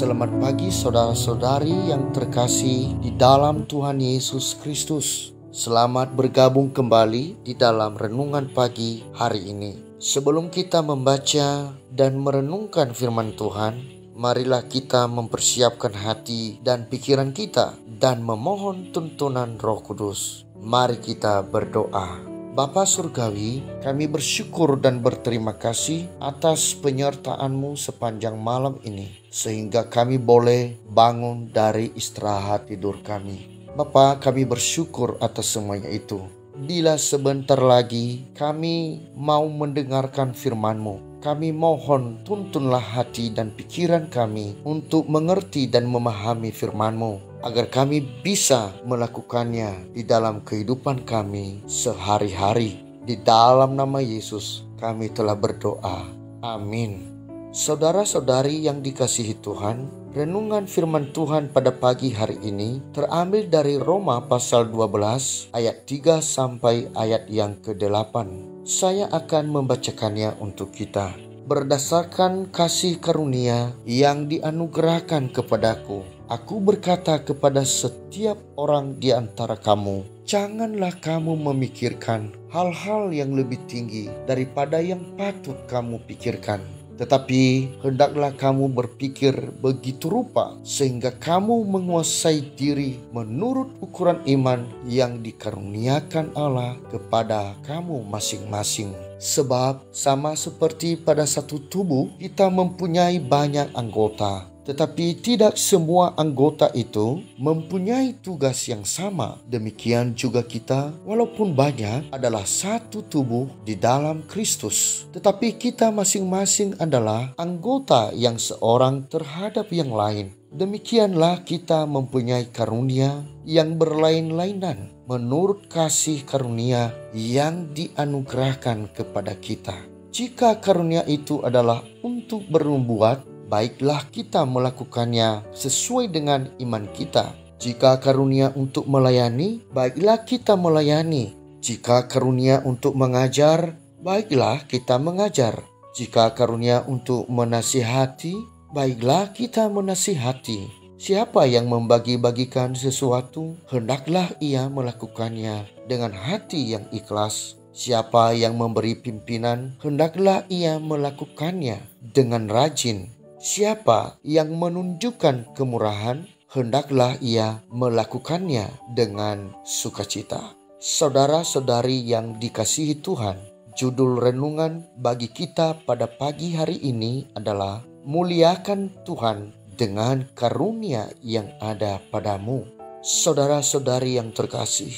Selamat pagi saudara-saudari yang terkasih di dalam Tuhan Yesus Kristus. Selamat bergabung kembali di dalam renungan pagi hari ini. Sebelum kita membaca dan merenungkan firman Tuhan, marilah kita mempersiapkan hati dan pikiran kita dan memohon tuntunan Roh Kudus. Mari kita berdoa. Bapa Surgawi, kami bersyukur dan berterima kasih atas penyertaan-Mu sepanjang malam ini, sehingga kami boleh bangun dari istirahat tidur kami. Bapa, kami bersyukur atas semuanya itu. Bila sebentar lagi kami mau mendengarkan firman-Mu, kami mohon tuntunlah hati dan pikiran kami untuk mengerti dan memahami firman-Mu, agar kami bisa melakukannya di dalam kehidupan kami sehari-hari. Di dalam nama Yesus kami telah berdoa. Amin. Saudara-saudari yang dikasihi Tuhan, renungan firman Tuhan pada pagi hari ini terambil dari Roma pasal 12 ayat 3 sampai ayat yang ke-8. Saya akan membacakannya untuk kita. Berdasarkan kasih karunia yang dianugerahkan kepadaku, aku berkata kepada setiap orang di antara kamu, janganlah kamu memikirkan hal-hal yang lebih tinggi daripada yang patut kamu pikirkan. Tetapi hendaklah kamu berpikir begitu rupa sehingga kamu menguasai diri menurut ukuran iman yang dikaruniakan Allah kepada kamu masing-masing. Sebab sama seperti pada satu tubuh kita mempunyai banyak anggota, tetapi tidak semua anggota itu mempunyai tugas yang sama. Demikian juga kita, walaupun banyak, adalah satu tubuh di dalam Kristus. Tetapi kita masing-masing adalah anggota yang seorang terhadap yang lain. Demikianlah kita mempunyai karunia yang berlain-lainan menurut kasih karunia yang dianugerahkan kepada kita. Jika karunia itu adalah untuk bernubuat, baiklah kita melakukannya sesuai dengan iman kita. Jika karunia untuk melayani, baiklah kita melayani. Jika karunia untuk mengajar, baiklah kita mengajar. Jika karunia untuk menasihati, baiklah kita menasihati. Siapa yang membagi-bagikan sesuatu, hendaklah ia melakukannya dengan hati yang ikhlas. Siapa yang memberi pimpinan, hendaklah ia melakukannya dengan rajin. Siapa yang menunjukkan kemurahan, hendaklah ia melakukannya dengan sukacita. Saudara-saudari yang dikasihi Tuhan, judul renungan bagi kita pada pagi hari ini adalah Muliakan Tuhan dengan karunia yang ada padamu. Saudara-saudari yang terkasih,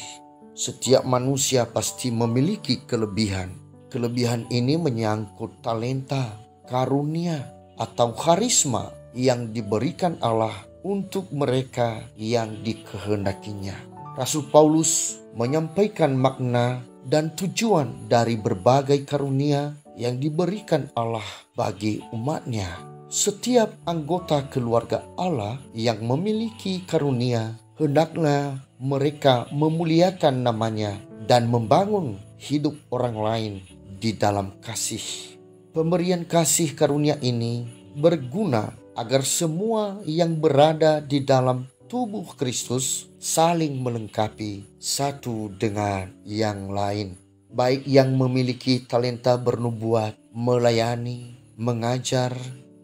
setiap manusia pasti memiliki kelebihan. Kelebihan ini menyangkut talenta, karunia, atau karisma yang diberikan Allah untuk mereka yang dikehendakinya. Rasul Paulus menyampaikan makna dan tujuan dari berbagai karunia yang diberikan Allah bagi umatnya. Setiap anggota keluarga Allah yang memiliki karunia, hendaklah mereka memuliakan namanya dan membangun hidup orang lain di dalam kasih. Pemberian kasih karunia ini berguna agar semua yang berada di dalam tubuh Kristus saling melengkapi satu dengan yang lain. Baik yang memiliki talenta bernubuat, melayani, mengajar,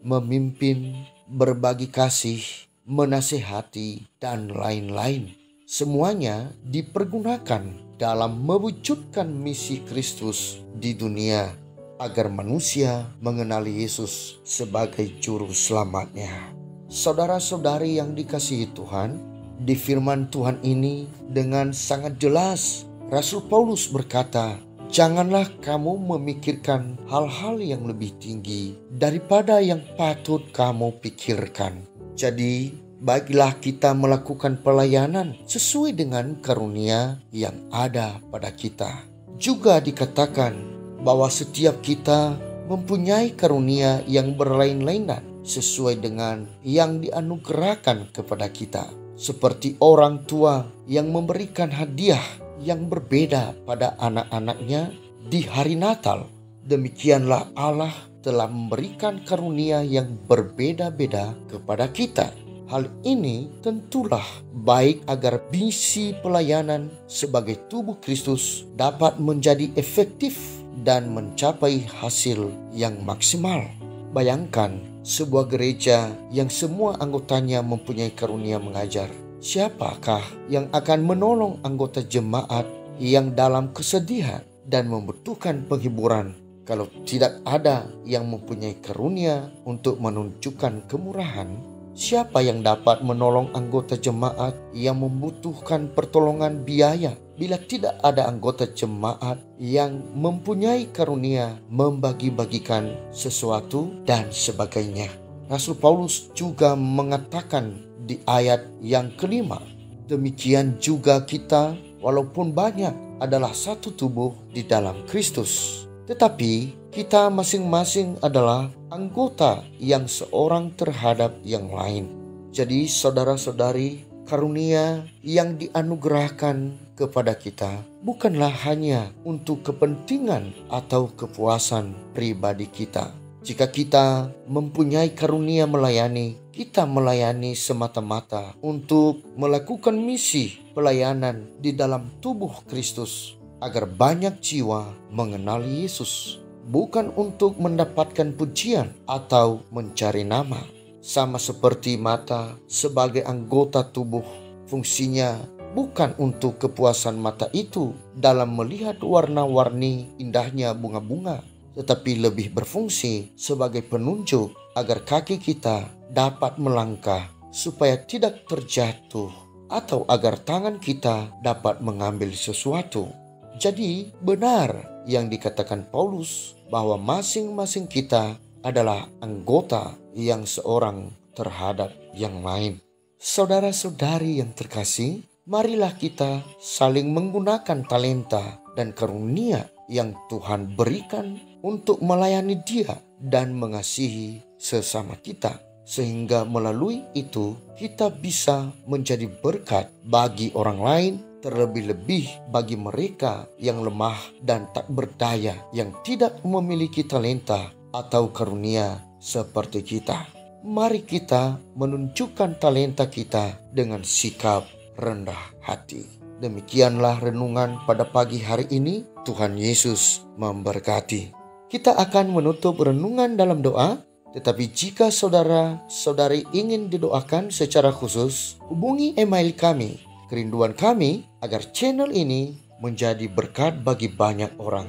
memimpin, berbagi kasih, menasihati, dan lain-lain. Semuanya dipergunakan dalam mewujudkan misi Kristus di dunia, agar manusia mengenali Yesus sebagai juru selamatnya. Saudara-saudari yang dikasihi Tuhan, di firman Tuhan ini dengan sangat jelas Rasul Paulus berkata, janganlah kamu memikirkan hal-hal yang lebih tinggi daripada yang patut kamu pikirkan. Jadi, baiklah kita melakukan pelayanan sesuai dengan karunia yang ada pada kita. Juga dikatakan bahwa setiap kita mempunyai karunia yang berlain-lainan sesuai dengan yang dianugerahkan kepada kita. Seperti orang tua yang memberikan hadiah yang berbeda pada anak-anaknya di hari Natal, demikianlah Allah telah memberikan karunia yang berbeda-beda kepada kita. Hal ini tentulah baik agar misi pelayanan sebagai tubuh Kristus dapat menjadi efektif dan mencapai hasil yang maksimal. Bayangkan sebuah gereja yang semua anggotanya mempunyai karunia mengajar. Siapakah yang akan menolong anggota jemaat yang dalam kesedihan dan membutuhkan penghiburan kalau tidak ada yang mempunyai karunia untuk menunjukkan kemurahan? Siapa yang dapat menolong anggota jemaat yang membutuhkan pertolongan biaya bila tidak ada anggota jemaat yang mempunyai karunia membagi-bagikan sesuatu dan sebagainya? Rasul Paulus juga mengatakan di ayat yang kelima, demikian juga kita walaupun banyak adalah satu tubuh di dalam Kristus, tetapi kita masing-masing adalah anggota yang seorang terhadap yang lain. Jadi saudara-saudari, karunia yang dianugerahkan kepada kita bukanlah hanya untuk kepentingan atau kepuasan pribadi kita. Jika kita mempunyai karunia melayani, kita melayani semata-mata untuk melakukan misi pelayanan di dalam tubuh Kristus agar banyak jiwa mengenali Yesus, bukan untuk mendapatkan pujian atau mencari nama. Sama seperti mata sebagai anggota tubuh, fungsinya bukan untuk kepuasan mata itu dalam melihat warna-warni indahnya bunga-bunga, tetapi lebih berfungsi sebagai penunjuk agar kaki kita dapat melangkah supaya tidak terjatuh, atau agar tangan kita dapat mengambil sesuatu. Jadi benar yang dikatakan Paulus bahwa masing-masing kita adalah anggota yang seorang terhadap yang lain. Saudara-saudari yang terkasih, marilah kita saling menggunakan talenta dan karunia yang Tuhan berikan untuk melayani Dia dan mengasihi sesama kita, sehingga melalui itu kita bisa menjadi berkat bagi orang lain, terlebih-lebih bagi mereka yang lemah dan tak berdaya, yang tidak memiliki talenta atau karunia seperti kita. Mari kita menunjukkan talenta kita dengan sikap rendah hati. Demikianlah renungan pada pagi hari ini. Tuhan Yesus memberkati. Kita akan menutup renungan dalam doa. Tetapi jika saudara-saudari ingin didoakan secara khusus, hubungi email kami. Kerinduan kami agar channel ini menjadi berkat bagi banyak orang.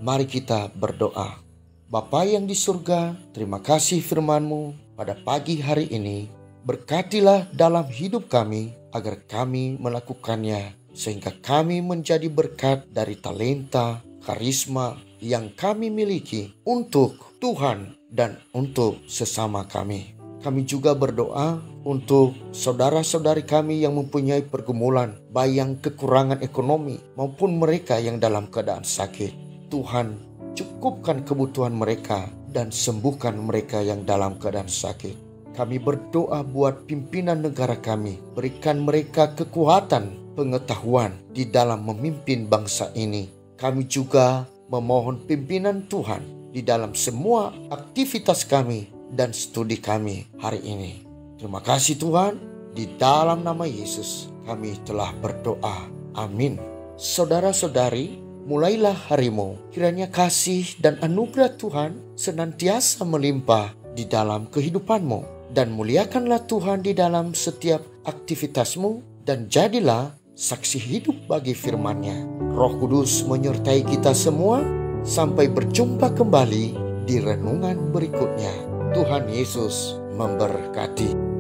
Mari kita berdoa. Bapa yang di surga, terima kasih firman-Mu pada pagi hari ini. Berkatilah dalam hidup kami agar kami melakukannya, sehingga kami menjadi berkat dari talenta, karisma yang kami miliki untuk Tuhan dan untuk sesama kami. Kami juga berdoa untuk saudara-saudari kami yang mempunyai pergumulan, baik yang kekurangan ekonomi maupun mereka yang dalam keadaan sakit. Tuhan, cukupkan kebutuhan mereka dan sembuhkan mereka yang dalam keadaan sakit. Kami berdoa buat pimpinan negara kami, berikan mereka kekuatan, pengetahuan di dalam memimpin bangsa ini. Kami juga memohon pimpinan Tuhan di dalam semua aktivitas kami dan studi kami hari ini. Terima kasih Tuhan, di dalam nama Yesus kami telah berdoa. Amin. Saudara-saudari, mulailah harimu, kiranya kasih dan anugerah Tuhan senantiasa melimpah di dalam kehidupanmu. Dan muliakanlah Tuhan di dalam setiap aktivitasmu, dan jadilah saksi hidup bagi firman-Nya. Roh Kudus menyertai kita semua. Sampai berjumpa kembali di renungan berikutnya. Tuhan Yesus memberkati.